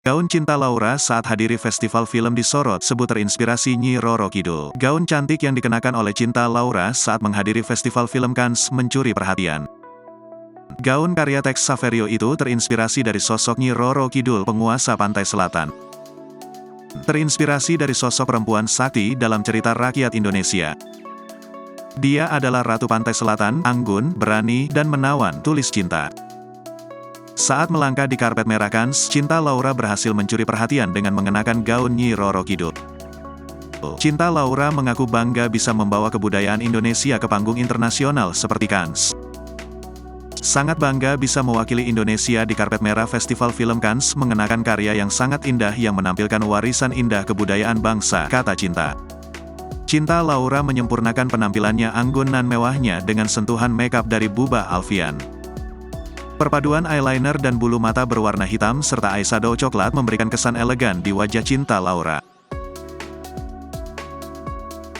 Gaun cinta Laura saat hadiri festival film disorot sebut terinspirasi Nyi Roro Kidul. Gaun cantik yang dikenakan oleh Cinta Laura saat menghadiri festival film Cannes mencuri perhatian. Gaun karya Tex Saverio itu terinspirasi dari sosok Nyi Roro Kidul, penguasa pantai selatan. Terinspirasi dari sosok perempuan sakti dalam cerita rakyat Indonesia. Dia adalah Ratu Pantai Selatan, anggun, berani, dan menawan, tulis Cinta. Saat melangkah di karpet merah Cannes, Cinta Laura berhasil mencuri perhatian dengan mengenakan gaun Nyi Roro Kidul. Cinta Laura mengaku bangga bisa membawa kebudayaan Indonesia ke panggung internasional seperti Cannes. Sangat bangga bisa mewakili Indonesia di karpet merah Festival Film Cannes mengenakan karya yang sangat indah yang menampilkan warisan indah kebudayaan bangsa, kata Cinta. Cinta Laura menyempurnakan penampilannya anggun dan mewahnya dengan sentuhan makeup dari Bubah Alfian. Perpaduan eyeliner dan bulu mata berwarna hitam serta eyeshadow coklat memberikan kesan elegan di wajah Cinta Laura.